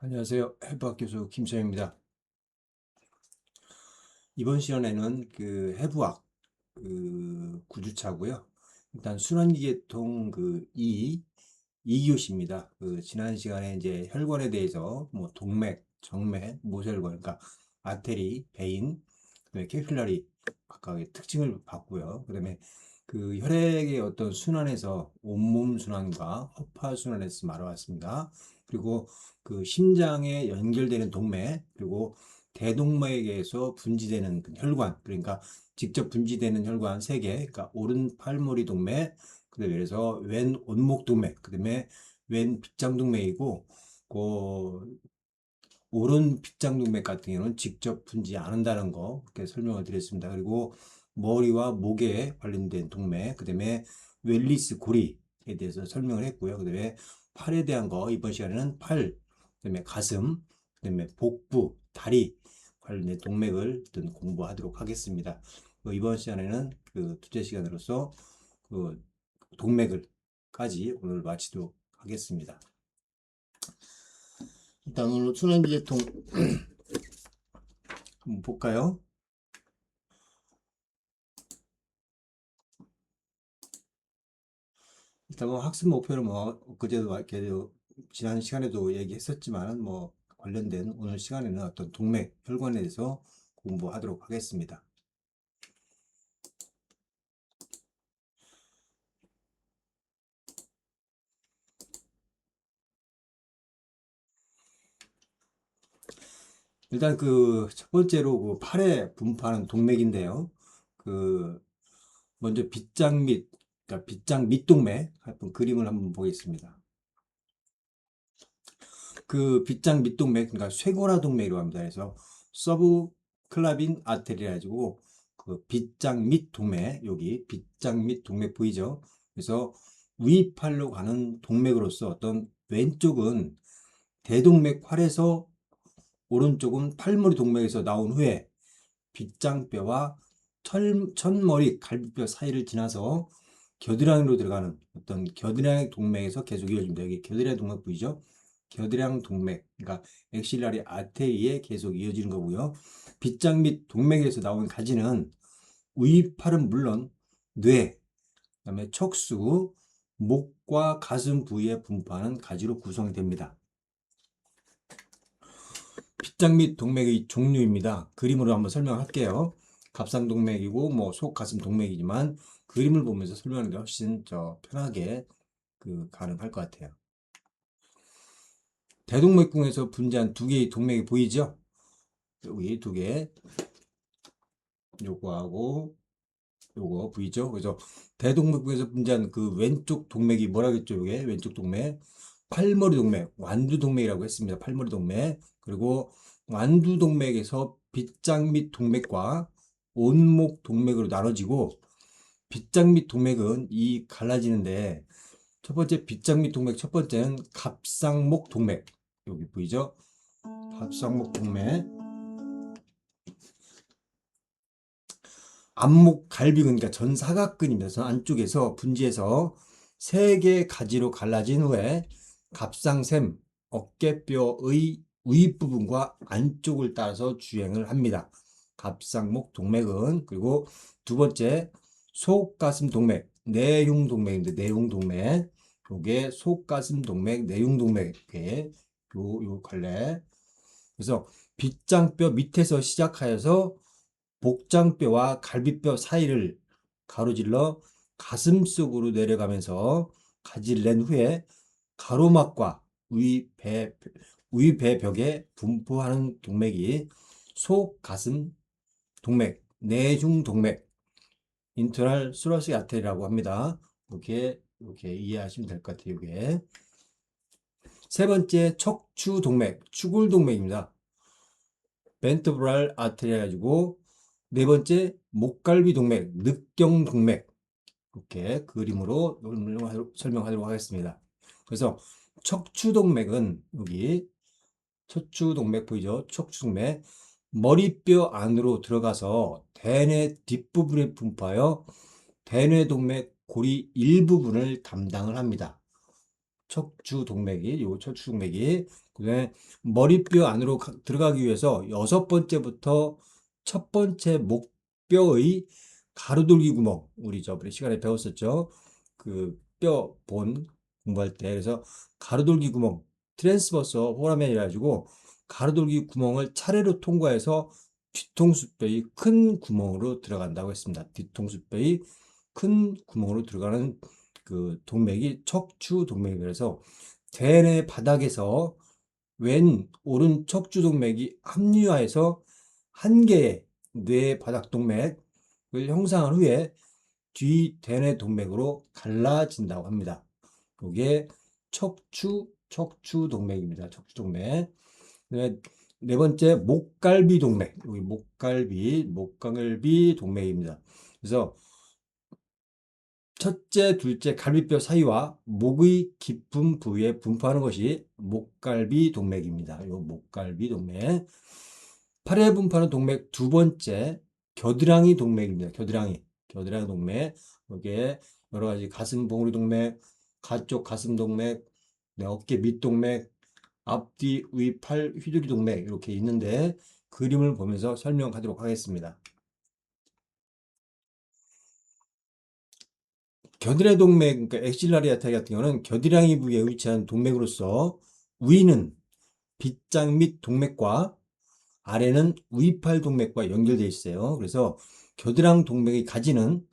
안녕하세요. 해부학 교수 김소영입니다. 이번 시간에는 해부학 9주차고요. 일단 순환기계통 2교시입니다. 지난 시간에 이제 혈관에 대해서 뭐 동맥, 정맥, 모세혈관, 그러니까 아테리, 베인, 그다음에 캐필라리 각각의 특징을 봤고요. 그다음에 혈액의 어떤 순환에서 온몸 순환과 허파 순환에서 말해왔습니다. 그리고 심장에 연결되는 동맥, 그리고 대동맥에서 분지되는 혈관, 그러니까 직접 분지되는 혈관 3개, 그러니까 오른 팔머리 동맥, 그다음에 그래서 왼 온목 동맥, 그다음에 왼 빗장 동맥이고, 오른 빗장 동맥 같은 경우는 직접 분지 않는다는 거 이렇게 설명을 드렸습니다. 그리고 머리와 목에 관련된 동맥, 그다음에 웰리스 고리에 대해서 설명을 했고요. 그다음에 팔에 대한 거 이번 시간에는 팔, 그다음에 가슴, 그다음에 복부, 다리 관련된 동맥을 공부하도록 하겠습니다. 이번 시간에는 둘째 시간으로서 그 동맥을까지 오늘 마치도록 하겠습니다. 일단 오늘 순환기계통 한번 볼까요? 일단 뭐 학습 목표는 뭐 그제도 이렇게 지난 시간에도 얘기했었지만 뭐 관련된 오늘 시간에는 어떤 동맥 혈관에 대해서 공부하도록 하겠습니다. 일단 첫 번째로 팔에 분포하는 동맥인데요. 그 먼저 빗장 밑, 그러니까 빗장 밑동맥 한번 그림을 한번 보겠습니다. 빗장 밑동맥, 그러니까 쇄골화 동맥이라고 합니다. 그래서 서브클라빈 아테리라 가지고 빗장 밑 동맥, 여기 빗장 밑 동맥 보이죠? 그래서 위팔로 가는 동맥으로서 어떤 왼쪽은 대동맥 활에서 오른쪽은 팔머리 동맥에서 나온 후에 빗장뼈와 천머리 갈비뼈 사이를 지나서 겨드랑이로 들어가는 어떤 겨드랑이 동맥에서 계속 이어집니다. 여기 겨드랑이 동맥 보이죠? 겨드랑이 동맥, 그러니까 엑실라리 아테리에 계속 이어지는 거고요. 빗장 및 동맥에서 나온 가지는 위팔은 물론 뇌, 그다음에 척수, 목과 가슴 부위에 분포하는 가지로 구성됩니다. 빗장 및 동맥의 종류입니다. 그림으로 한번 설명할게요. 갑상동맥이고 뭐 속 가슴 동맥이지만 그림을 보면서 설명하는 게 훨씬 편하게 가능할 것 같아요. 대동맥궁에서 분지한 두 개의 동맥이 보이죠? 여기 두 개, 요거하고 요거 보이죠? 그래서 대동맥궁에서 분지한 왼쪽 동맥이 뭐라겠죠? 이게 왼쪽 동맥, 팔머리 동맥, 완두 동맥이라고 했습니다. 팔머리 동맥. 그리고 완두 동맥에서 빗장 및 동맥과 온목 동맥으로 나눠지고, 빗장 및 동맥은 갈라지는데, 첫 번째 빗장 및 동맥 첫 번째는 갑상목 동맥, 여기 보이죠? 갑상목 동맥, 안목 갈비근, 그러니까 전사각근입니다. 전 안쪽에서 분지해서 세 개 가지로 갈라진 후에 갑상샘, 어깨뼈의 윗부분과 안쪽을 따라서 주행을 합니다. 갑상목 동맥은. 그리고 두 번째 속가슴 동맥, 내흉 동맥인데 내흉 동맥, 요게 속가슴 동맥, 내흉 동맥에 요 갈래. 그래서 빗장뼈 밑에서 시작하여서 복장뼈와 갈비뼈 사이를 가로질러 가슴 속으로 내려가면서 가지를 낸 후에 가로막과 위배벽에 분포하는 동맥이 속가슴 동맥, 내흉 동맥, 인터널 수러시 아테리라고 합니다. 이렇게 이해하시면 될 것 같아요. 이게 세 번째 척추 동맥, 추골 동맥입니다. 벤트브랄 아테리아 가지고 네 번째 목갈비 동맥, 늑경 동맥, 이렇게 그림으로 설명하도록 하겠습니다. 그래서 척추동맥은 여기 척추동맥 보이죠? 척추동맥 머리뼈 안으로 들어가서 대뇌 뒷부분에 분포하여 대뇌동맥 고리 일부분을 담당을 합니다. 척추 동맥이, 요 척추 동맥이, 그다음에 머리뼈 안으로 들어가기 위해서 6번째부터 첫 번째 목뼈의 가로돌기 구멍, 우리 저번에 시간에 배웠었죠. 그 뼈 본 공부할 때. 그래서 가로돌기 구멍, 트랜스버서 포라멘이라 가지고 가로돌기 구멍을 차례로 통과해서 뒤통수뼈의 큰 구멍으로 들어간다고 했습니다. 뒤통수뼈의 큰 구멍으로 들어가는 그 동맥이 척추 동맥이라서 대뇌 바닥에서 오른 척추 동맥이 합류하여서 한 개의 뇌 바닥 동맥을 형성한 후에 뒤 대뇌 동맥으로 갈라진다고 합니다. 이게 척추 동맥입니다. 척추 동맥. 네 번째 목갈비 동맥. 여기 목갈비 동맥입니다. 그래서 첫째, 둘째 갈비뼈 사이와 목의 깊은 부위에 분포하는 것이 목갈비 동맥입니다. 요 목갈비 동맥. 팔에 분포하는 동맥 두 번째 겨드랑이 동맥입니다. 겨드랑이 동맥. 여기에 여러 가지 가슴 봉우리 동맥, 가쪽 가슴 동맥, 어깨 밑 동맥, 앞뒤 위 팔 휘두리 동맥 이렇게 있는데 그림을 보면서 설명하도록 하겠습니다. 겨드랑이 동맥, 그러니까 엑실라리 아테리 같은 경우는 겨드랑이 부위에 위치한 동맥으로서 위는 빗장 및 동맥과 아래는 위팔 동맥과 연결되어 있어요. 그래서 겨드랑 동맥의 가지는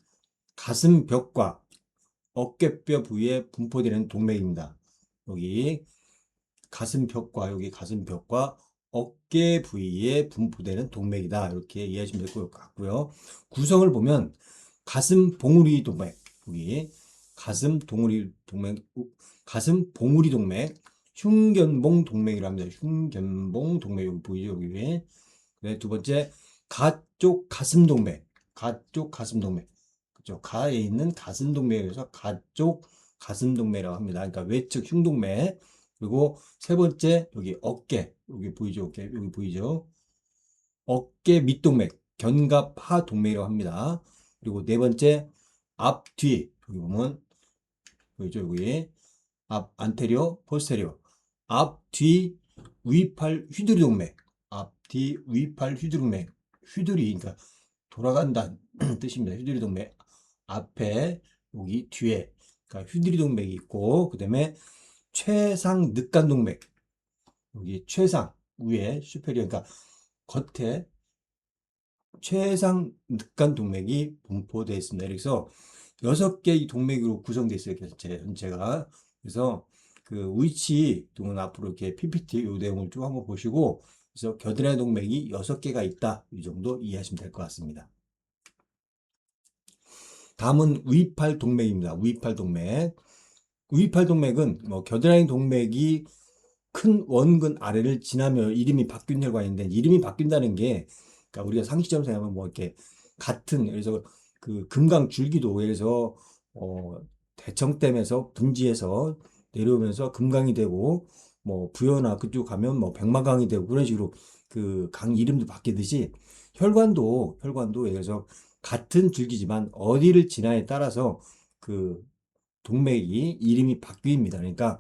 가슴벽과 어깨뼈 부위에 분포되는 동맥입니다. 여기 가슴벽과 어깨 부위에 분포되는 동맥이다. 이렇게 이해하시면 될 것 같고요. 구성을 보면 가슴 봉우리 동맥, 여기 가슴 봉우리 동맥, 흉견봉 동맥이라고 합니다. 흉견봉 동맥 여기 보이죠? 여기 위에. 네, 두 번째 가쪽 가슴 동맥. 그죠? 가에 있는 가슴 동맥에서 가쪽 가슴 동맥이라고 합니다. 그러니까 외측 흉동맥. 그리고 세 번째 여기 어깨. 여기 보이죠? 여기 보이죠? 어깨 밑동맥. 견갑하 동맥이라고 합니다. 그리고 네 번째 앞뒤. 여기 보면 보이죠? 여기 안테리어, 포스테리어. 앞뒤 위팔 휘두리 동맥. 앞뒤 위팔 휘두리 동맥. 휘두리, 그러니까 돌아간다 뜻입니다. 휘두리 동맥. 앞에, 여기 뒤에. 그러니까 휘두리 동맥이 있고, 그 다음에 최상 늑간 동맥. 여기 최상, 위에, 슈페리어, 그러니까 겉에 최상 늑간 동맥이 분포되어 있습니다. 그래서 6개의 동맥으로 구성되어 있어요. 전체가. 그래서 그 위치 또는 앞으로 이렇게 PPT 요 내용을 쭉 한번 보시고, 그래서 겨드랑이 동맥이 6개가 있다. 이 정도 이해하시면 될 것 같습니다. 다음은 위팔 동맥입니다. 위팔 동맥은 뭐 겨드랑이 동맥이 큰 원근 아래를 지나며 이름이 바뀐 혈관인데, 이름이 바뀐다는 게, 그러니까 우리가 상식적으로 생각하면 뭐 이렇게 같은, 그래서 그 금강 줄기도, 그래서 대청댐에서 분지해서 내려오면서 금강이 되고, 뭐 부여나 그쪽 가면 뭐 백마강이 되고, 그런 식으로 그 강 이름도 바뀌듯이 혈관도 그래서 같은 줄기지만 어디를 지나에 따라서 그 동맥이 이름이 바뀝니다. 그러니까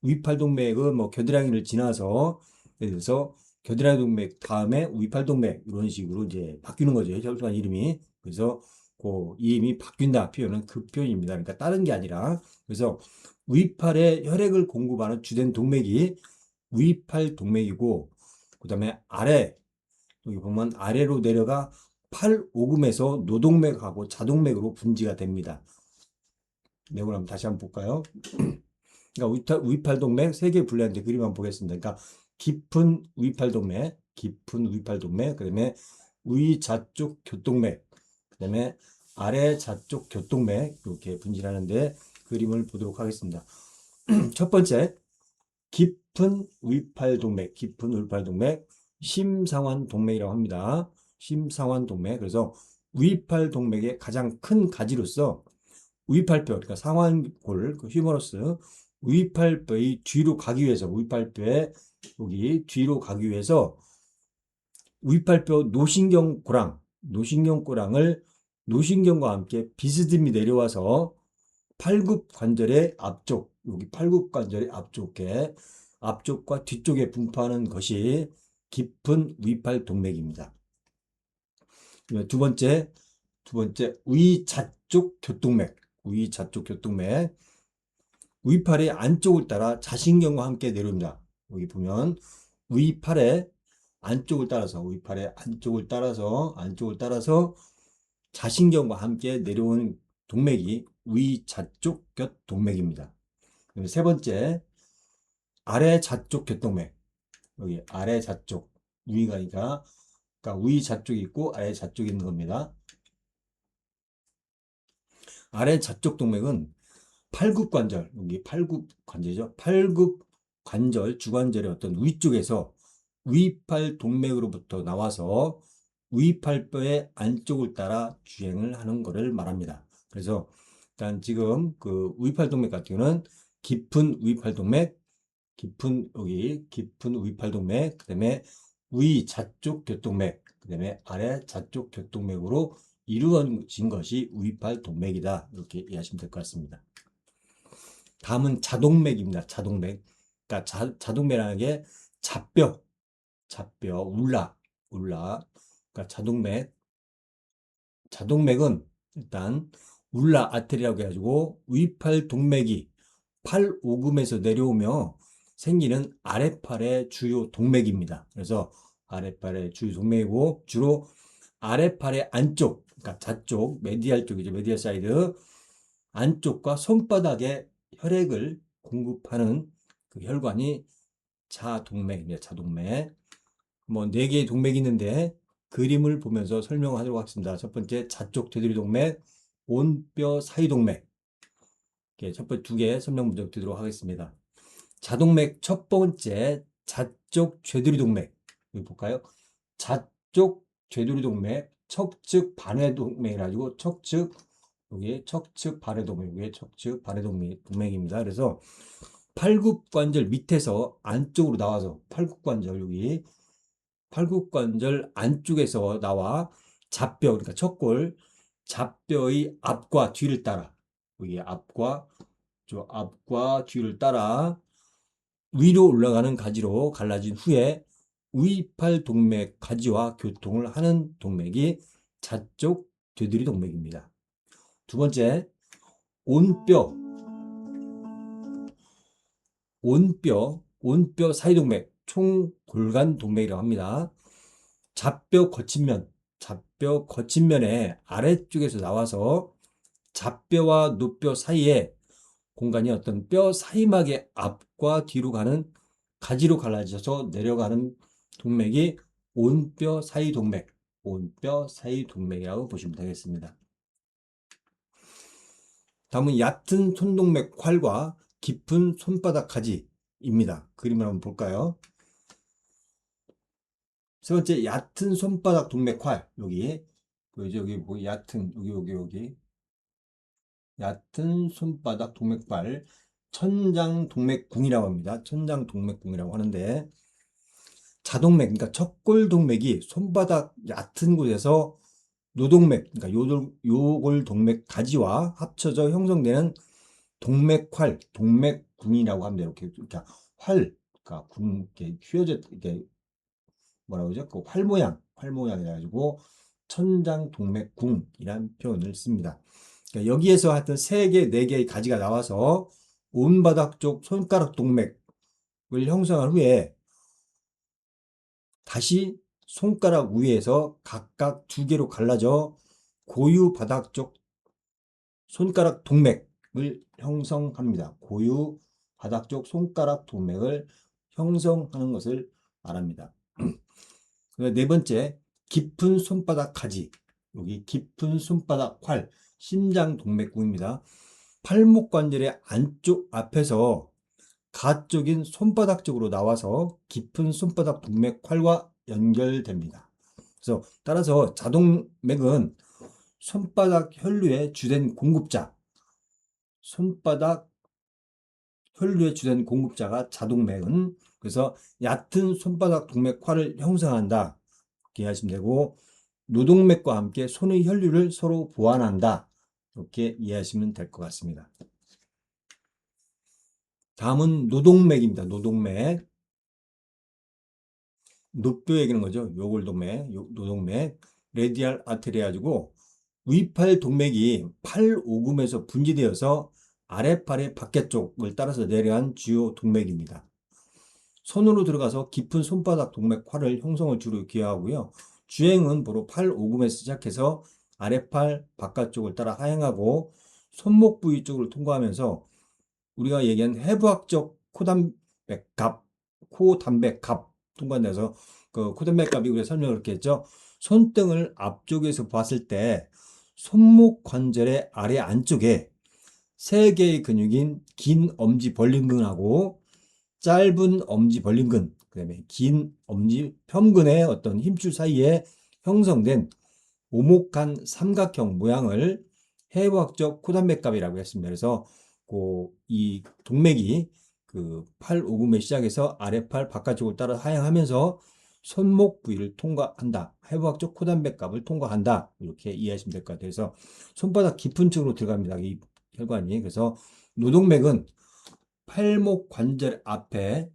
위팔 동맥은 뭐 겨드랑이를 지나서, 그래서 겨드랑이 동맥 다음에 위팔 동맥 이런 식으로 이제 바뀌는 거죠. 혈관 이름이. 그래서 그 이름이 바뀐다 표현은 그 표현입니다. 그러니까 다른 게 아니라. 그래서 위팔에 혈액을 공급하는 주된 동맥이 위팔 동맥이고, 그 다음에 아래, 여기 보면 아래로 내려가 팔오금에서 노동맥하고 자동맥으로 분지가 됩니다. 내용을 한번 다시 한번 볼까요? 그러니까 위팔동맥 3개 분류하는데 그림 한번 보겠습니다. 그러니까 깊은 위팔동맥, 그 다음에 위좌쪽 교동맥, 그 다음에 아래 좌쪽 교동맥, 이렇게 분진하는데 그림을 보도록 하겠습니다. 첫 번째, 깊은 위팔동맥, 심상환 동맥이라고 합니다. 심상환 동맥. 그래서 위팔동맥의 가장 큰 가지로서 위팔뼈, 그러니까 상완골, 그 휴머러스, 위팔뼈의 뒤로 가기 위해서, 위팔뼈의 여기 뒤로 가기 위해서 위팔뼈 노신경고랑을 노신경과 함께 비스듬히 내려와서 팔굽 관절의 앞쪽, 여기 팔굽관절의 앞쪽과 뒤쪽에 분포하는 것이 깊은 위팔 동맥입니다. 두 번째 위자쪽 교동맥. 위팔의 안쪽을 따라 자신경과 함께 내려옵니다. 여기 보면 위팔의 안쪽을 따라서 자신경과 함께 내려오는 동맥이 위자쪽 교동맥입니다. 세 번째, 아래자쪽 교동맥. 여기 아래자쪽, 그러니까 위자쪽이 있고 아래자쪽이 있는 겁니다. 아래자쪽 동맥은 팔굽관절, 여기 팔굽관절이죠. 팔굽관절, 주관절의 어떤 위쪽에서 위팔 동맥으로부터 나와서 위팔뼈의 안쪽을 따라 주행을 하는 것을 말합니다. 그래서 일단 지금 그 위팔 동맥 같은 경우는 깊은 위팔 동맥, 깊은 위팔 동맥, 그다음에 위자쪽 교동맥, 그다음에 아래자쪽 교동맥으로 이루어진 것이 위팔 동맥이다. 이렇게 이해하시면 될 것 같습니다. 다음은 자동맥입니다. 자동맥. 그러니까 자동맥이라는 게 자뼈, 울라. 그러니까 자동맥은 일단 울라 아테리라고 해가지고 위팔 동맥이 팔 오금에서 내려오며 생기는 아래팔의 주요 동맥입니다. 그래서 아래팔의 주요 동맥이고 주로 아래팔의 안쪽, 그러니까 자쪽, 메디알 쪽이죠. 메디알 사이드 안쪽과 손바닥에 혈액을 공급하는 그 혈관이 자동맥입니다. 자동맥. 뭐 4개의 동맥이 있는데 그림을 보면서 설명하도록 하겠습니다. 첫 번째 자쪽 되돌이 동맥, 온뼈 사이 동맥. 첫 번째 2개 설명 먼저 드리도록 하겠습니다. 자동맥 첫 번째 자쪽 되돌이 동맥. 여기 볼까요? 자쪽 되돌이 동맥, 척측 반회 동맥이라 가지고 여기 척측 반회 동맥입니다. 그래서 팔굽관절 밑에서 안쪽으로 나와서 팔굽관절 안쪽에서 나와 잡뼈, 그러니까 척골, 잡뼈의 앞과 뒤를 따라 여기 앞과 뒤를 따라 위로 올라가는 가지로 갈라진 후에 위팔 동맥 가지와 교통을 하는 동맥이 자쪽 되돌이 동맥입니다. 두 번째, 온뼈 사이 동맥, 총골간 동맥이라고 합니다. 잡뼈 거친면의 아래쪽에서 나와서 잡뼈와 노뼈 사이에 공간이 어떤 뼈 사이막의 앞과 뒤로 가는 가지로 갈라져서 내려가는 동맥이 온뼈 사이 동맥이라고 보시면 되겠습니다. 다음은 얕은 손동맥 활과 깊은 손바닥 가지입니다. 그림을 한번 볼까요? 세 번째, 얕은 손바닥 동맥활. 여기 뭐 얕은 여기 얕은 손바닥 동맥발, 천장동맥궁이라고 합니다. 천장동맥궁이라고 하는데 자동맥, 그러니까 척골 동맥이 손바닥 얕은 곳에서 노동맥, 그러니까 요골 동맥 가지와 합쳐져 형성되는 동맥활, 동맥궁이라고 합니다. 이렇게 그러니까 궁 이렇게 휘어져 이렇게 뭐라고 그러죠? 그 활 모양이라 가지고 천장동맥궁이라는 표현을 씁니다. 그러니까 여기에서 하여튼 3개, 4개의 가지가 나와서 온바닥 쪽 손가락 동맥을 형성한 후에 다시 손가락 위에서 각각 2개로 갈라져 고유 바닥 쪽 손가락 동맥을 형성합니다. 고유 바닥 쪽 손가락 동맥을 형성하는 것을 말합니다. 네 번째, 깊은 손바닥 가지. 여기 깊은 손바닥 활, 심장동맥궁입니다. 팔목 관절의 안쪽 앞에서 가쪽인 손바닥 쪽으로 나와서 깊은 손바닥 동맥활과 연결됩니다. 그래서 따라서 자동맥은 손바닥 혈류의 주된 공급자가 자동맥은 그래서 얕은 손바닥 동맥활을 형성한다. 이렇게 이해하시면 되고 노동맥과 함께 손의 혈류를 서로 보완한다. 이렇게 이해하시면 될 것 같습니다. 다음은 노동맥입니다. 노동맥. 노뼈 얘기하는 거죠. 요골동맥, 노동맥, 레디알 아테리 가지고 위팔 동맥이 팔오금에서 분지되어서 아랫팔의 밖쪽을 따라서 내려간 주요 동맥입니다. 손으로 들어가서 깊은 손바닥 동맥화를 형성을 주로 기여하고요. 주행은 바로 팔오금에서 시작해서 아랫팔 바깥쪽을 따라 하행하고 손목 부위 쪽을 통과하면서 우리가 얘기한 해부학적 코담백갑, 코담백갑 통과돼서 그 코담백갑이 우리가 설명을 이렇게 했죠. 손등을 앞쪽에서 봤을 때 손목 관절의 아래 안쪽에 세 개의 근육인 긴 엄지 벌림근하고 짧은 엄지 벌림근, 그다음에 긴 엄지 편근의 어떤 힘줄 사이에 형성된 오목한 삼각형 모양을 해부학적 코담백갑이라고 했습니다. 그래서 이 동맥이 그 팔오금에 시작해서 아랫팔 바깥쪽을 따라 하행하면서 손목 부위를 통과한다. 해부학적 코담백갑을 통과한다. 이렇게 이해하시면 될 것 같아요. 그래서 손바닥 깊은 쪽으로 들어갑니다. 이 혈관이. 그래서 노동맥은 팔목 관절 앞에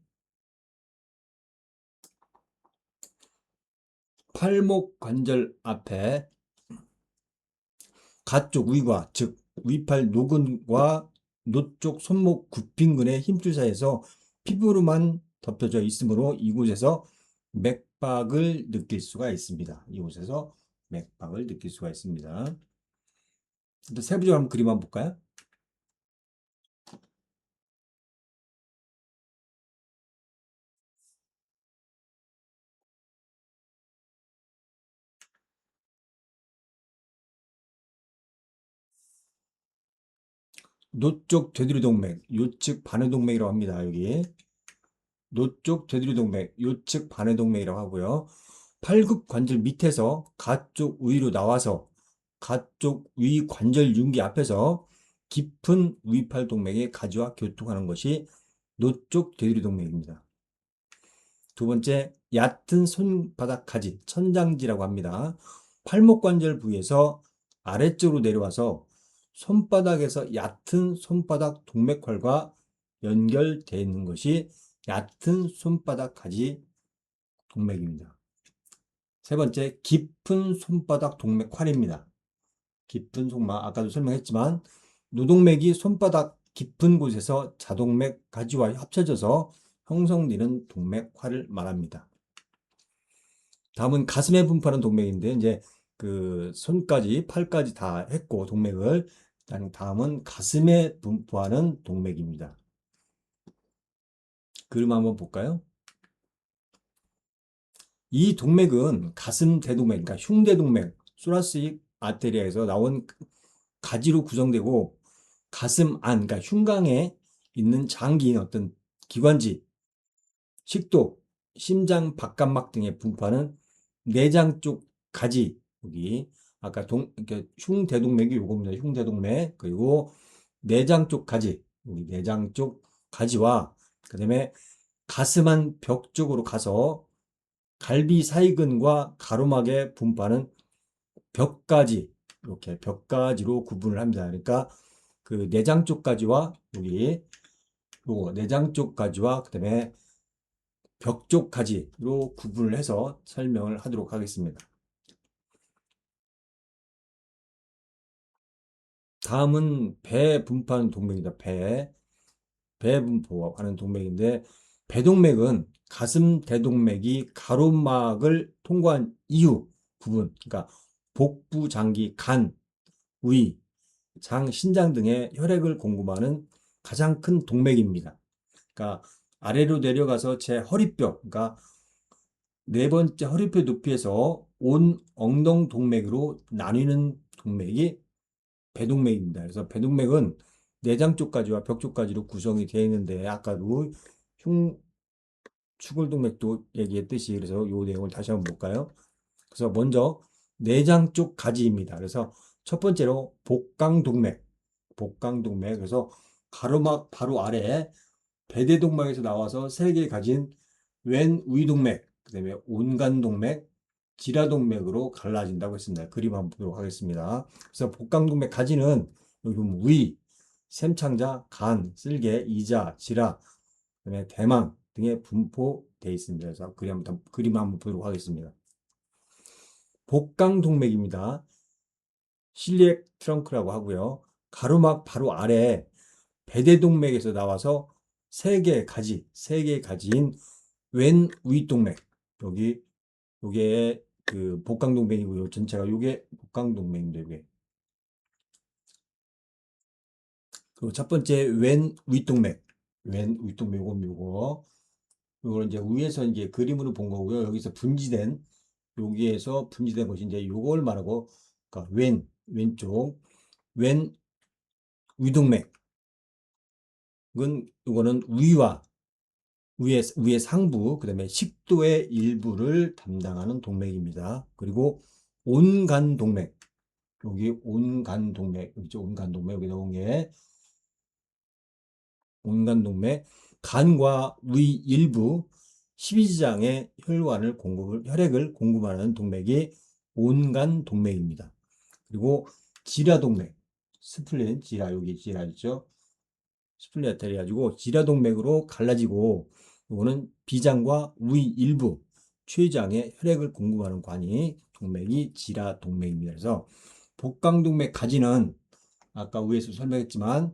가쪽 위과, 즉 위팔 노근과 노쪽 손목 굽힌근의 힘줄 사이에서 피부로만 덮여져 있으므로 이곳에서 맥박을 느낄 수가 있습니다. 이곳에서 맥박을 느낄 수가 있습니다. 또 세부적으로 한번 그림 한번 볼까요? 노쪽 되두리동맥, 요측 반회동맥이라고 합니다. 여기 노쪽 되두리동맥, 요측 반회동맥이라고 하고요. 팔굽 관절 밑에서 가쪽 위로 나와서 가쪽 위 관절 윤기 앞에서 깊은 위팔동맥의 가지와 교통하는 것이 노쪽 되두리동맥입니다. 두 번째, 얕은 손바닥 가지, 천장지라고 합니다. 팔목 관절 부위에서 아래쪽으로 내려와서 손바닥에서 얕은 손바닥 동맥활과 연결되어 있는 것이 얕은 손바닥 가지 동맥입니다. 세 번째, 깊은 손바닥 동맥활입니다. 깊은 손막, 아까도 설명했지만 노동맥이 손바닥 깊은 곳에서 자동맥 가지와 합쳐져서 형성되는 동맥활을 말합니다. 다음은 가슴에 분포하는 동맥인데 이제 그 손까지 팔까지 다 했고 동맥을 다음은 가슴에 분포하는 동맥입니다. 그림 한번 볼까요? 이 동맥은 가슴 대동맥, 그러니까 흉대동맥, 소라시익 아테리아에서 나온 가지로 구성되고 가슴 안, 그러니까 흉곽에 있는 장기인 어떤 기관지, 식도, 심장 박감막 등에 분포하는 내장 쪽 가지, 여기 아까 이렇게 흉대동맥이 요겁니다. 흉대동맥. 그리고 내장 쪽 가지, 여기 내장 쪽 가지와 그다음에 가슴 안 벽 쪽으로 가서 갈비 사이근과 가로막에 분포하는 벽가지, 이렇게 벽가지로 구분을 합니다. 그러니까 그 내장 쪽 가지와 여기 요거 내장 쪽 가지와 그다음에 벽 쪽 가지로 구분을 해서 설명을 하도록 하겠습니다. 다음은 배 분포하는 동맥입니다. 배 분포하는 동맥인데 배동맥은 가슴 대동맥이 가로막을 통과한 이후 부분, 그러니까 복부, 장기, 간, 위, 장, 신장 등의 혈액을 공급하는 가장 큰 동맥입니다. 그러니까 아래로 내려가서 제 허리뼈, 그러니까 네 번째 허리뼈 높이에서 온 엉덩 동맥으로 나뉘는 동맥이 배동맥입니다. 그래서 배동맥은 내장 쪽까지와 벽 쪽까지로 구성이 되어 있는데 아까도 추골동맥도 얘기했듯이 그래서 이 내용을 다시 한번 볼까요? 그래서 먼저 내장 쪽 가지입니다. 그래서 첫 번째로 복강동맥. 그래서 가로막 바로 아래 배대동맥에서 나와서 세 개 가진 왼 위동맥, 그다음에 온간동맥, 지라동맥으로 갈라진다고 했습니다. 그림 한번 보도록 하겠습니다. 그래서 복강동맥 가지는 여기 보면 위, 샘창자, 간, 쓸개, 이자, 지라, 그다음에 대망 등에 분포되어 있습니다. 그래서 그림 한번 보도록 하겠습니다. 복강동맥입니다. 실리액 트렁크라고 하고요. 가로막 바로 아래 배대동맥에서 나와서 세 개의 가지인 왼 위동맥, 여기 요게 그 복강동맥이고요. 전체가 요게 복강동맥입니다. 요게. 그리고 첫 번째 왼 윗동맥, 요거 이제 위에서 이제 그림으로 본 거고요. 여기서 여기에서 분지된 것이 이제 요걸 말하고, 그러니까 왼쪽 왼 위동맥은, 요거는 위의 상부, 그 다음에 식도의 일부를 담당하는 동맥입니다. 그리고 온간동맥, 여기 온간동맥, 있죠? 온간동맥, 여기 나온 게 온간동맥, 간과 위 일부 12지장의 혈액을 공급하는 동맥이 온간동맥입니다. 그리고 지라동맥, 여기 지라 있죠? 스플린 아테리 가지고 지라동맥으로 갈라지고, 이거는 비장과 위 일부 췌장에 혈액을 공급하는 동맥이 지라동맥입니다. 그래서 복강동맥 가지는 아까 위에서 설명했지만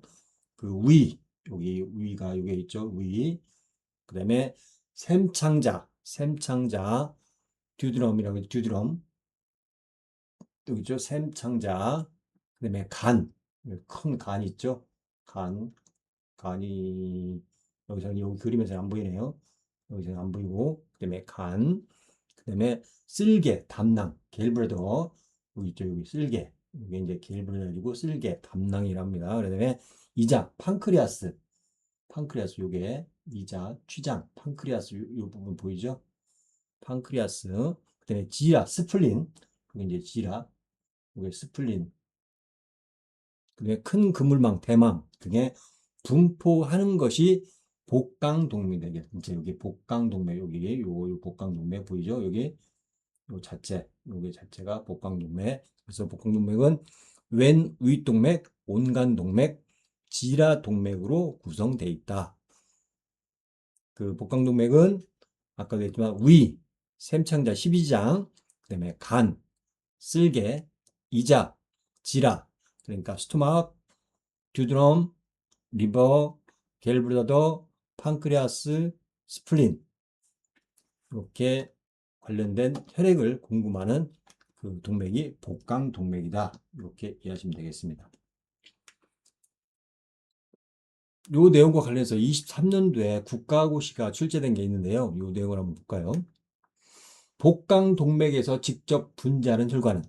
그 여기 위가 여기 있죠. 그 다음에 샘창자, 듀드럼이라고 해서 듀드럼, 여기 있죠. 샘창자, 그 다음에 큰 간 있죠. 간이 여기 그림에서 안 보이네요. 여기서 안 보이고, 그다음에 그다음에 쓸개, 담낭, 겔브레더, 여기 있죠. 여기 쓸개, 이게 이제 겔브레더이고 쓸개, 담낭이랍니다. 그다음에 이자, 요게 이자, 취장, 요 부분 보이죠? 판크리아스, 그다음에 지라, 스플린, 그게 이제 요게 스플린, 그다음에 큰 그물망, 대망 등에 분포하는 것이 복강동맥이에요. 이제 여기 복강동맥, 요 복강동맥 보이죠? 여기 요게 자체가 복강동맥. 그래서 복강동맥은 왼 윗동맥, 온간동맥, 지라동맥으로 구성되어 있다. 그 복강동맥은 아까도 했지만 샘창자 12장, 그다음에 쓸개, 이자, 지라, 그러니까 스토막, 듀드럼, 리버, 겔브라더, 판크리아스, 스플린, 이렇게 관련된 혈액을 공급하는 그 동맥이 복강동맥이다. 이렇게 이해하시면 되겠습니다. 요 내용과 관련해서 23년도에 국가고시가 출제된 게 있는데요. 요 내용을 한번 볼까요? 복강동맥에서 직접 분자하는 혈관은,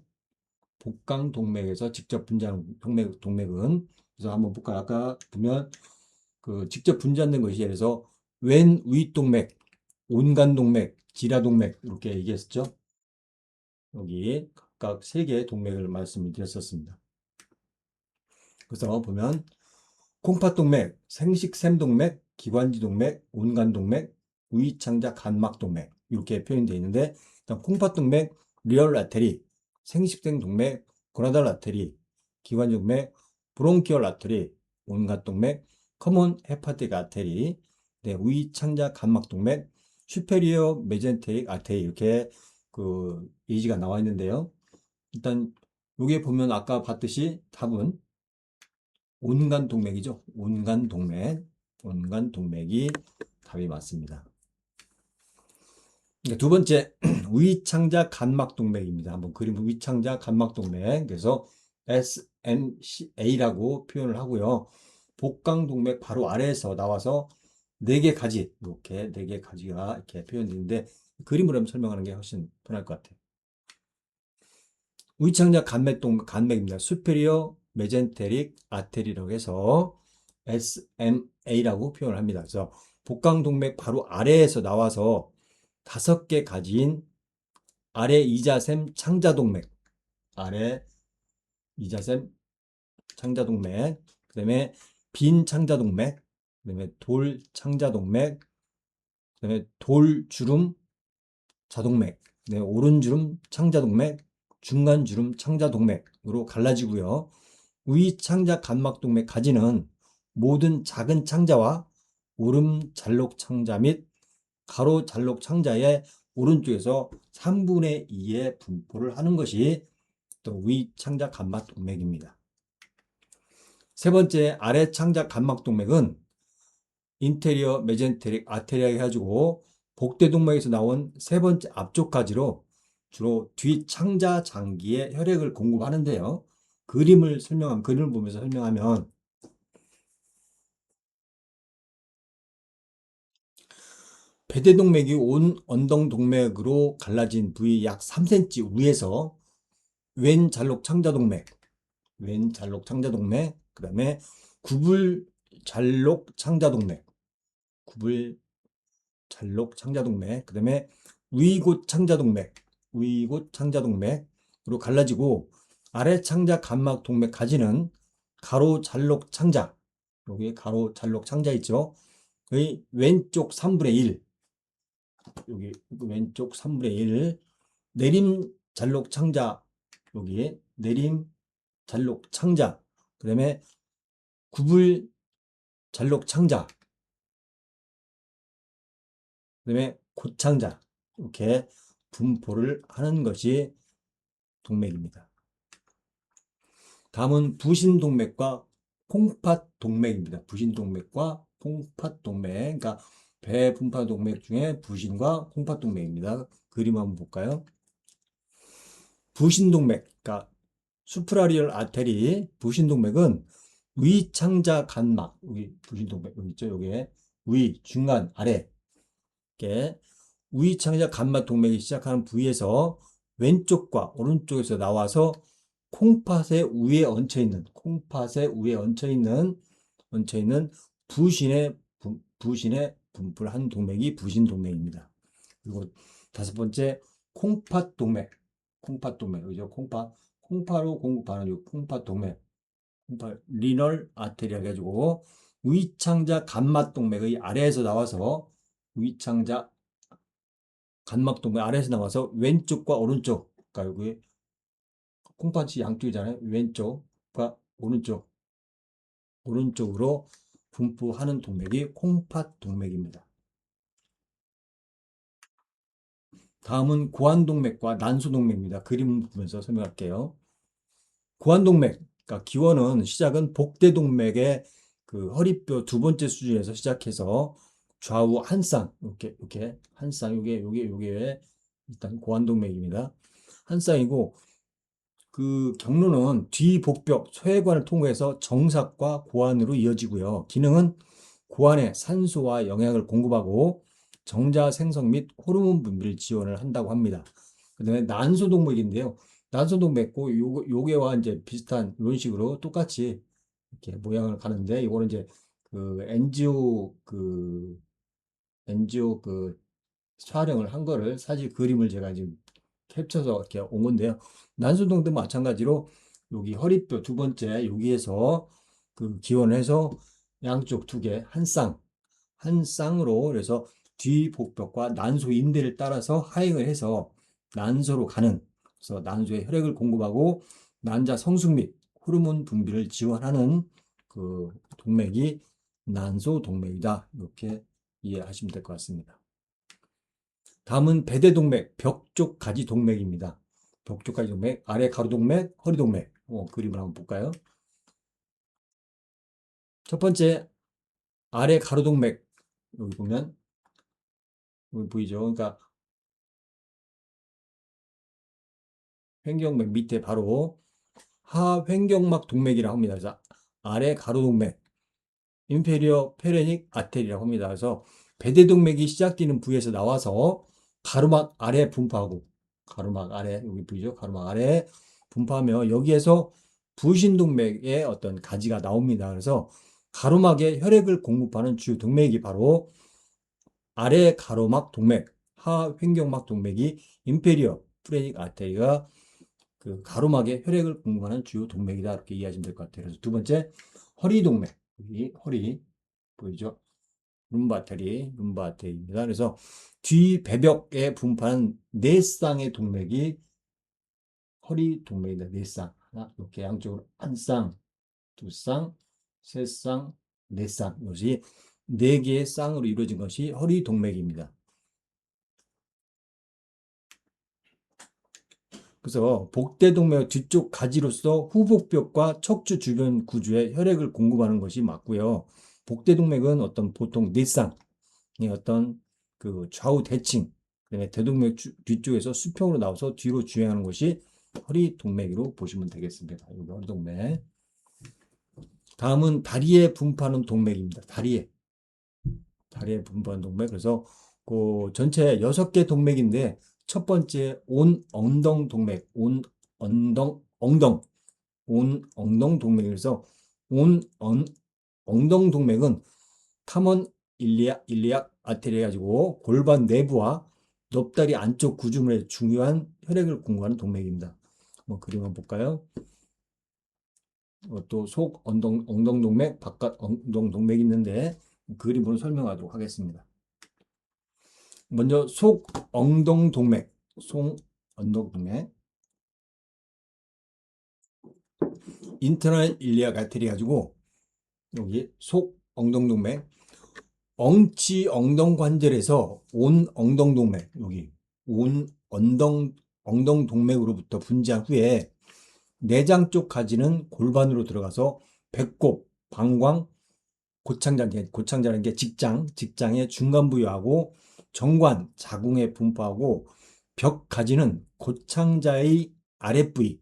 동맥은, 그래서 한번 볼까요? 아까 보면 그 직접 분자된 것이, 예를 들어서 왼 윗동맥, 온간동맥, 지라동맥 이렇게 얘기했었죠. 여기 각각 3개의 동맥을 말씀을 드렸었습니다. 그래서 보면 콩팥동맥, 생식샘동맥, 기관지동맥, 온간동맥, 우이창자 간막동맥 이렇게 표현되어 있는데, 일단 콩팥동맥, 리얼 아테리, 생식샘동맥, 고나달 아테리, 기관지동맥, 브론키얼 아테리, 온간동맥, 커먼 헤파틱 아테리, 네, 우이창자 간막동맥, 슈페리어 메젠테릭 아테리, 이렇게 그 예지가 나와 있는데요. 일단 여기에 보면 아까 봤듯이 답은 온간동맥이죠. 온간동맥이 답이 맞습니다. 두 번째, 위창자 간막동맥입니다. 한번 그림, 위창자 간막동맥. 그래서 SMA라고 표현을 하고요. 복강동맥 바로 아래에서 나와서 4개 가지, 이렇게 4개 가지가 이렇게 표현되는데, 그림으로 한번 설명하는 게 훨씬 편할 것 같아요. 위창자 간맥입니다. 수페리어 메젠테릭 아테리라고 해서 SMA라고 표현을 합니다. 그래서 복강동맥 바로 아래에서 나와서 5개 가지인 아래 이자샘 창자동맥, 그 다음에 빈 창자동맥, 그 다음에 돌 창자동맥, 그 다음에 돌주름 자동맥, 네, 오른주름 창자동맥, 중간주름 창자동맥으로 갈라지고요. 위창자 간막동맥 가지는 모든 작은 창자와 오름 잔록 창자 및 가로 잔록 창자의 오른쪽에서 3분의 2의 분포를 하는 것이 또 위창자 간막동맥입니다. 세 번째, 아래 창자 간막동맥은 인테리어 메젠테릭 아테리아 해가지고 복대동맥에서 나온 세 번째 앞쪽 가지로 주로 뒷창자 장기에 혈액을 공급하는데요. 그림을 보면서 설명하면 배대동맥이 온 언덩동맥으로 갈라진 부위 약 3cm 위에서 왼 잔록 창자동맥, 그 다음에 구불 잔록 창자동맥, 그 다음에 위곳 창자동맥으로 갈라지고 아래 창자 간막 동맥 가지는 가로 잔록 창자, 여기 가로 잔록 창자 있죠? 여기 왼쪽 3분의 1, 여기 왼쪽 3분의 1, 내림 잔록 창자, 여기 내림 잔록 창자, 그 다음에 구불 잔록 창자, 그 다음에 고창자, 이렇게 분포를 하는 것이 동맥입니다. 다음은 부신동맥과 콩팥동맥입니다. 부신동맥과 콩팥동맥, 그러니까 배분파동맥 중에 부신과 콩팥동맥입니다. 그림 한번 볼까요? 부신동맥, 그러니까 수프라리얼 아테리 부신동맥은 위창자 간막, 여기 부신동맥 여기 있죠? 여기에 위, 중간, 아래 이렇게 위창자 간막 동맥이 시작하는 부위에서 왼쪽과 오른쪽에서 나와서 콩팥의 위에 얹혀 있는 부신의 분포를 한 동맥이 부신동맥입니다. 그리고 다섯 번째 콩팥동맥, 그죠? 콩팥으로 공급하는 이 콩팥동맥, 리널 아테리아 해가지고 위창자 간막동맥의 아래에서 나와서 위창자 간막동맥 아래에서 나와서 왼쪽과 오른쪽, 그러니까 여기 콩팥이 양쪽이잖아요. 왼쪽과 오른쪽으로 분포하는 동맥이 콩팥동맥입니다. 다음은 고환동맥과 난소동맥입니다. 그림 보면서 설명할게요. 고환동맥, 그러니까 기원은 시작은 복대동맥의 그 허리뼈 두 번째 수준에서 시작해서 좌우 한 쌍, 이렇게 한 쌍, 요게 일단 고환동맥입니다. 한 쌍이고 그 경로는 뒤복벽 소해관을 통해서 정삭과 고환으로 이어지고요. 기능은 고환에 산소와 영양을 공급하고 정자 생성 및 호르몬 분비를 지원을 한다고 합니다. 그 다음에 난소동맥인데요. 난소동맥고 요게와 이제 비슷한 이런 식으로 똑같이 이렇게 모양을 가는데 이거는 이제 그 엔지오 촬영을 한 거를 사진 그림을 제가 지금 캡쳐서 이렇게 온 건데요. 난소동도 마찬가지로 여기 허리뼈 두 번째 여기에서 그 기원해서 양쪽 두 개 한 쌍으로 그래서 뒤복벽과 난소 인대를 따라서 하행을 해서 난소로 가는, 그래서 난소에 혈액을 공급하고 난자 성숙 및 호르몬 분비를 지원하는 그 동맥이 난소동맥이다. 이렇게 이해하시면 될 것 같습니다. 다음은 배대동맥, 벽쪽 가지 동맥입니다. 벽쪽 가지 동맥, 아래 가로동맥, 허리동맥. 그림을 한번 볼까요? 첫 번째, 아래 가로동맥. 여기 보면, 여기 보이죠? 그러니까, 횡격맥 밑에 바로 하횡격막 동맥이라고 합니다. 그래서 아래 가로동맥, 인페리어 페레닉 아테리라고 합니다. 그래서 배대동맥이 시작되는 부위에서 나와서 가로막 아래 분포하고, 가로막 아래, 여기 보이죠? 가로막 아래 분포하며 여기에서 부신동맥의 어떤 가지가 나옵니다. 그래서 가로막에 혈액을 공급하는 주요 동맥이 바로 아래 가로막 동맥, 하 횡격막 동맥이 인페리어 프레닉 아테리가 그 가로막에 혈액을 공급하는 주요 동맥이다. 이렇게 이해하시면 될 것 같아요. 그래서 두 번째, 허리 동맥. 여기 허리 보이죠? 룸바테리입니다. 그래서 뒤 배벽에 분포한 네 쌍의 동맥이 허리 동맥이다. 네 쌍. 하나, 이렇게 양쪽으로 한 쌍. 두 쌍, 세 쌍, 네 쌍. 이것이 네 개의 쌍으로 이루어진 것이 허리 동맥입니다. 그래서 복대 동맥 뒤쪽 가지로서 후복벽과 척추 주변 구조에 혈액을 공급하는 것이 맞고요. 복대 동맥은 어떤 보통 네 쌍의 어떤 그 좌우 대칭, 그다음에 대동맥 뒤쪽에서 수평으로 나와서 뒤로 주행하는 것이 허리 동맥으로 보시면 되겠습니다. 여기 허리 동맥. 다음은 다리에 분포하는 동맥입니다. 다리에 분포하는 동맥. 그래서 그 전체 6개 동맥인데 첫 번째 온 엉덩 동맥, 온 엉덩 동맥에서 엉덩 동맥은 타먼 일리악 아테리 해가지고 골반 내부와 넙다리 안쪽 구조물에 중요한 혈액을 공급하는 동맥입니다. 한번 그림 한번 볼까요? 또 속 엉덩 동맥, 바깥 엉덩 동맥이 있는데 그림으로 설명하도록 하겠습니다. 먼저 속 엉덩 동맥, 인터널 일리악 아테리 가지고 여기 속 엉덩 동맥, 엉치 엉덩 관절에서 온 엉덩 동맥, 여기 온 엉덩 동맥으로부터 분지한 후에 내장 쪽 가지는 골반으로 들어가서 배꼽, 방광, 고창자라는 게 직장의 중간 부위하고 정관, 자궁에 분포하고 벽 가지는 고창자의 아랫부위,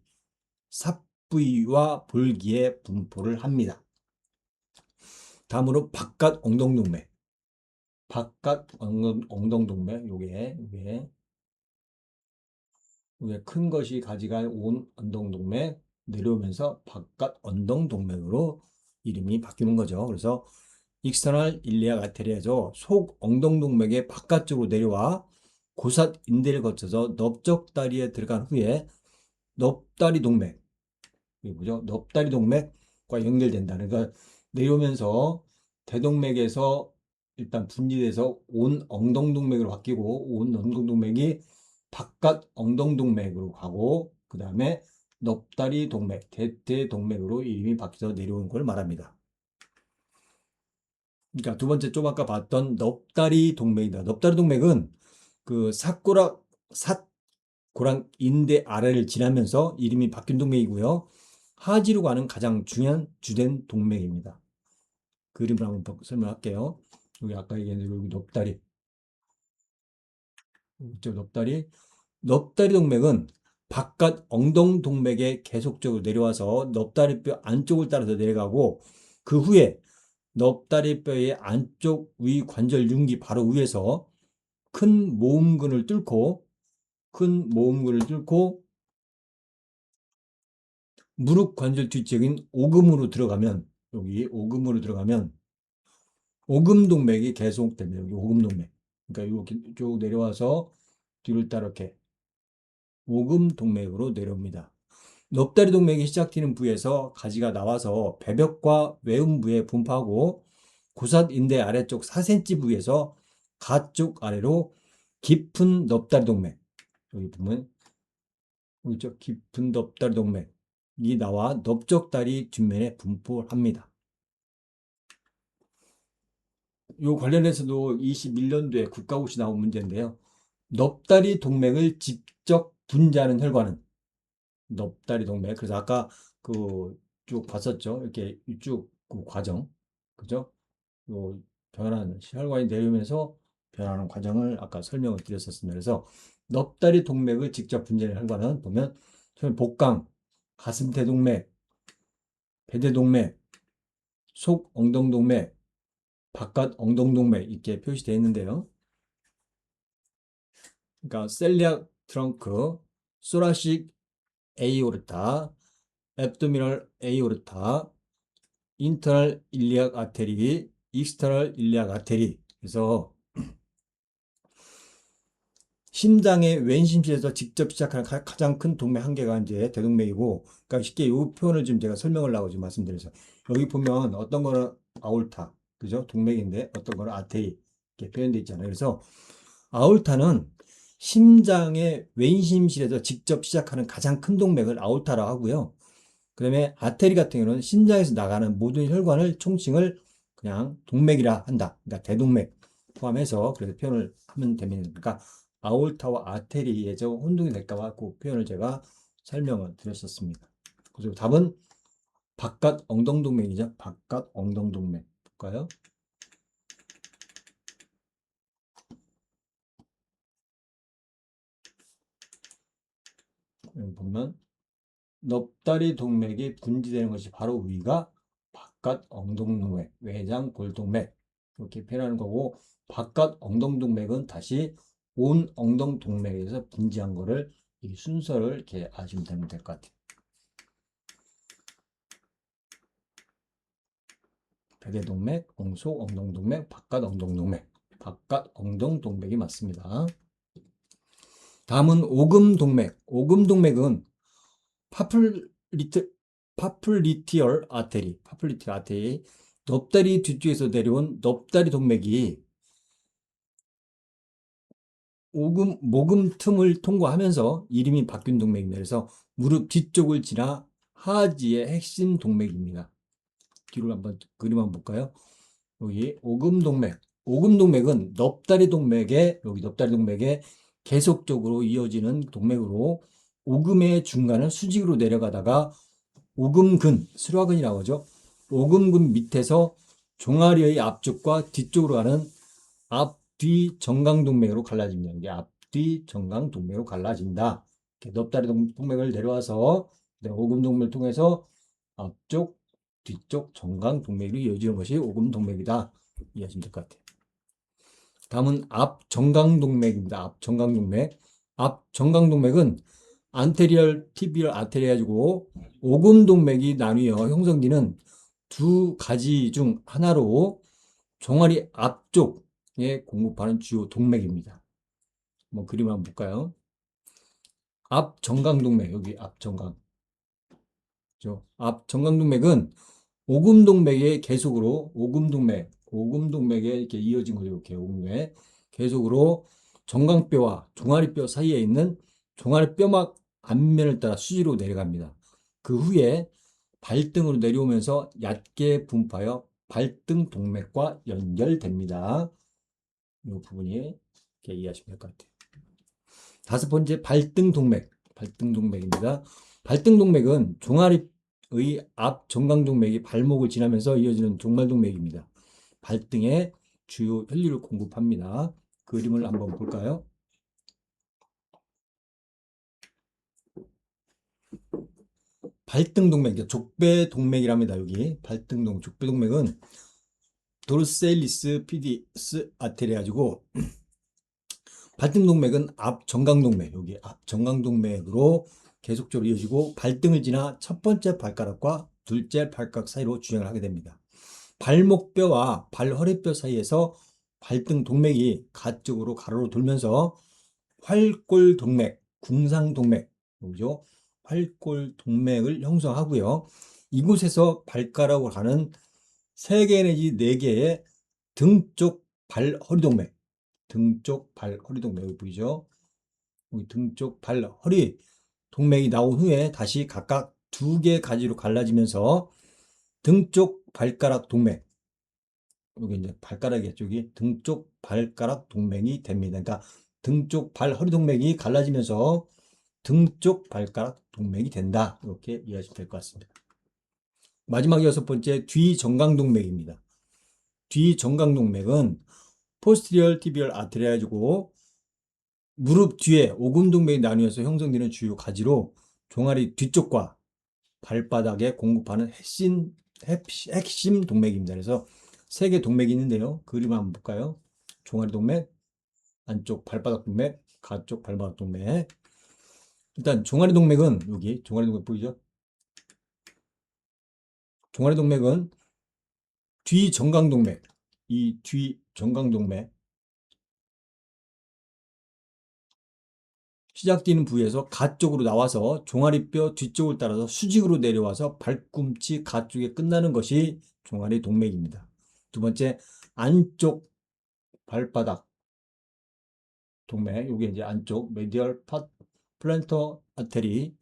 삽부위와 볼기에 분포를 합니다. 다음으로 바깥 엉덩동맥, 요게 큰 것이 가지가 온 엉덩동맥 내려오면서 바깥 엉덩동맥으로 이름이 바뀌는 거죠. 그래서 익스터널 일리악 아테리아죠. 속 엉덩동맥의 바깥쪽으로 내려와 고삿 인대를 거쳐서 넓적다리에 들어간 후에 넓다리 동맥, 이게 뭐죠? 넓다리 동맥과 연결된다. 그러니까 내려오면서 대동맥에서 일단 분리돼서 온 엉덩동맥으로 바뀌고 온 엉덩동맥이 바깥 엉덩동맥으로 가고 그 다음에 넓다리 동맥, 대퇴동맥으로 이름이 바뀌어서 내려오는 걸 말합니다. 그러니까 두 번째 좀 아까 봤던 넙다리 동맥이다. 넙다리 동맥은 그 삿고랑 인대 아래를 지나면서 이름이 바뀐 동맥이고요. 하지로 가는 가장 중요한 주된 동맥입니다. 그림을 한번 설명할게요. 여기 아까 얘기한 여기 넙다리, 이쪽 넙다리 동맥은 바깥 엉덩 동맥에 계속적으로 내려와서 넙다리뼈 안쪽을 따라서 내려가고 그 후에 넙다리뼈의 안쪽 위 관절 융기 바로 위에서 큰 모음근을 뚫고 무릎 관절 뒤쪽인 오금으로 들어가면 여기 오금으로 들어가면 오금 동맥이 계속됩니다. 여기 오금 동맥. 그러니까 이렇게 쭉 내려와서 뒤를 따라 이렇게 오금 동맥으로 내려옵니다. 넙다리 동맥이 시작되는 부위에서 가지가 나와서 배벽과 외음부에 분포하고 고삿인대 아래쪽 4cm 부위에서 가쪽 아래로 깊은 넙다리 동맥, 여기 보면 여기 깊은 넙다리 동맥이 나와 넓적다리 뒷면에 분포합니다. 이 관련해서도 21년도에 국가고시 나온 문제인데요. 넙다리 동맥을 직접 분지하는 혈관은 넙다리 동맥. 그래서 아까 그 쭉 봤었죠. 이렇게 쭉 그 과정, 그죠? 요 변하는 혈관이 내리면서 변하는 과정을 아까 설명을 드렸었습니다. 그래서 넙다리 동맥을 직접 분지하는 혈관은 보면 복강, 가슴대동맥, 배대동맥, 속 엉덩동맥, 바깥 엉덩동맥 이렇게 표시되어 있는데요. 그러니까 셀리악 트렁크, 소라식 에이오르타, 앱도미널 에이오르타, 인터널 일리악 아테리, 익스터널 일리악 아테리. 그래서 심장의 왼심실에서 직접 시작하는 가장 큰 동맥 한 개가 이제 대동맥이고, 그러니까 쉽게 이 표현을 좀 제가 설명을 하고 좀 말씀드려서 여기 보면 어떤 거는 아올타, 그죠? 동맥인데 어떤 거는 아테리 이렇게 표현되어 있잖아요. 그래서 아올타는 심장의 왼심실에서 직접 시작하는 가장 큰 동맥을 아올타라고 하고요. 그 다음에 아테리 같은 경우는 심장에서 나가는 모든 혈관을 총칭을 그냥 동맥이라 한다. 그러니까 대동맥 포함해서 그래서 표현을 하면 됩니다. 그러니까 아올타와 아테리에서 혼동이 될까봐 그 표현을 제가 설명을 드렸었습니다. 그리고 답은 바깥 엉덩동맥이죠. 바깥 엉덩동맥 볼까요? 여기 보면 넙다리 동맥이 분지되는 것이 바로 위가 바깥 엉덩동맥, 외장 골동맥 이렇게 표현하는 거고, 바깥 엉덩동맥은 다시 온 엉덩동맥에서 분지한 거를 이 순서를 이렇게 아시면 되면 될 것 같아요. 배대동맥, 옹속 엉덩동맥, 바깥 엉덩동맥, 바깥 엉덩동맥이 맞습니다. 다음은 오금동맥. 오금동맥은 파플리트 파플리티얼 아테리, 넙다리 뒤쪽에서 내려온 넙다리 동맥이 모금 틈을 통과하면서 이름이 바뀐 동맥입니다. 그래서 무릎 뒤쪽을 지나 하지의 핵심 동맥입니다. 뒤로 한번 그림 한번 볼까요? 여기 오금동맥은 넙다리 동맥에 계속적으로 이어지는 동맥으로 오금의 중간을 수직으로 내려가다가 오금근, 수라근이라고 하죠. 오금근 밑에서 종아리의 앞쪽과 뒤쪽으로 가는 앞뒤 정강동맥으로 갈라집니다. 이게 앞뒤 정강동맥으로 갈라진다. 이렇게 넙다리 동맥을 내려와서 오금동맥을 통해서 앞쪽, 뒤쪽 정강동맥으로 이어지는 것이 오금동맥이다. 이해하시면 될 것 같아요. 다음은 앞정강동맥입니다. 앞정강동맥은 안테리얼 티비얼 아테리 가지고 오금동맥이 나뉘어 형성되는 두 가지 중 하나로 종아리 앞쪽에 공급하는 주요 동맥입니다. 뭐 그림 한번 볼까요? 앞정강동맥, 여기 앞정강. 앞정강동맥은 오금동맥의 계속으로 오금동맥에 이렇게 이어진 거죠. 이렇게 오금동맥 계속으로 정강뼈와 종아리뼈 사이에 있는 종아리뼈막 앞면을 따라 수지로 내려갑니다. 그 후에 발등으로 내려오면서 얕게 분포하여 발등 동맥과 연결됩니다. 이 부분이 이렇게 이해하시면 될 것 같아요. 다섯 번째 발등동맥입니다. 발등동맥은 종아리의 앞 정강동맥이 발목을 지나면서 이어지는 종말동맥입니다. 발등에 주요 혈류를 공급합니다. 그림을 한번 볼까요? 발등동맥, 족배동맥이랍니다. 여기 족배동맥은 도르셀리스 피디스 아테리 가지고 발등동맥은 여기 앞정강동맥으로 계속적으로 이어지고 발등을 지나 첫 번째 발가락과 둘째 발가락 사이로 주행을 하게 됩니다. 발목뼈와 발허리뼈 사이에서 발등 동맥이 가쪽으로 가로로 돌면서 활골동맥, 궁상동맥, 그죠? 활골동맥을 형성하고요. 이곳에서 발가락으로 가는 3개 내지 4개의 등쪽 발허리동맥, 여기 보이죠? 여기 등쪽 발허리 동맥이 나온 후에 다시 각각 2개 가지로 갈라지면서 등쪽 발가락 동맥, 여기 이제 발가락이 쪽이 등쪽 발가락 동맥이 됩니다. 그러니까 등쪽 발허리 동맥이 갈라지면서 등쪽 발가락 동맥이 된다. 이렇게 이해하시면 될 것 같습니다. 마지막 6번째 뒤정강동맥입니다. 뒤정강동맥은 포스티리얼 티비얼 아테리 가지고 무릎 뒤에 오금동맥이 나뉘어서 형성되는 주요 가지로 종아리 뒤쪽과 발바닥에 공급하는 핵심 동맥입니다. 그래서 3개 동맥이 있는데요. 그림 한번 볼까요? 종아리 동맥, 안쪽 발바닥 동맥, 가쪽 발바닥 동맥. 일단 종아리 동맥은 여기 종아리 동맥 보이죠? 종아리 동맥은 뒤정강동맥, 이 뒤정강동맥 시작되는 부위에서 가쪽으로 나와서 종아리뼈 뒤쪽을 따라서 수직으로 내려와서 발꿈치 가쪽에 끝나는 것이 종아리 동맥입니다. 두 번째, 안쪽 발바닥 동맥, 이게 이제 안쪽 메디얼 플랜터 아테리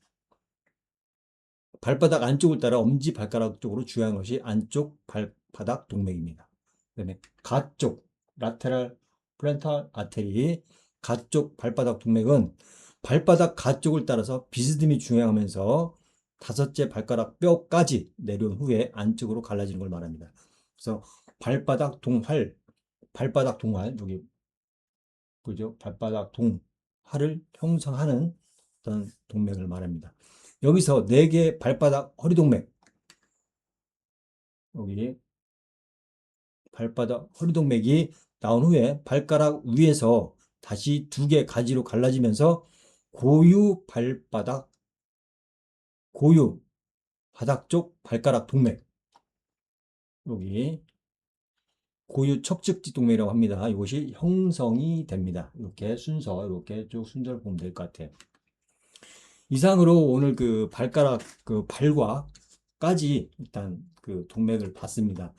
발바닥 안쪽을 따라 엄지 발가락 쪽으로 주요한 것이 안쪽 발바닥 동맥입니다. 그다음에 가쪽 라테랄 플랜탈 아테리 가쪽 발바닥 동맥은 발바닥 가쪽을 따라서 비스듬히 중앙하면서 다섯째 발가락 뼈까지 내려온 후에 안쪽으로 갈라지는 걸 말합니다. 그래서 발바닥 동활, 여기 그죠? 발바닥 동활을 형성하는 어떤 동맥을 말합니다. 여기서 4개 발바닥 허리동맥, 여기 발바닥 허리동맥이 나온 후에 발가락 위에서 다시 2개 가지로 갈라지면서 고유 바닥 쪽 발가락 동맥, 여기 고유 척측지 동맥이라고 합니다. 이것이 형성이 됩니다. 이렇게 쭉 순서를 보면 될 것 같아요. 이상으로 오늘 그 발가락 그 발과까지 일단 그 동맥을 봤습니다.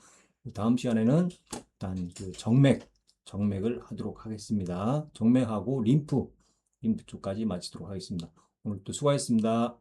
다음 시간에는 일단 그 정맥을 하도록 하겠습니다. 정맥하고 림프 쪽까지 마치도록 하겠습니다. 오늘 또 수고하셨습니다.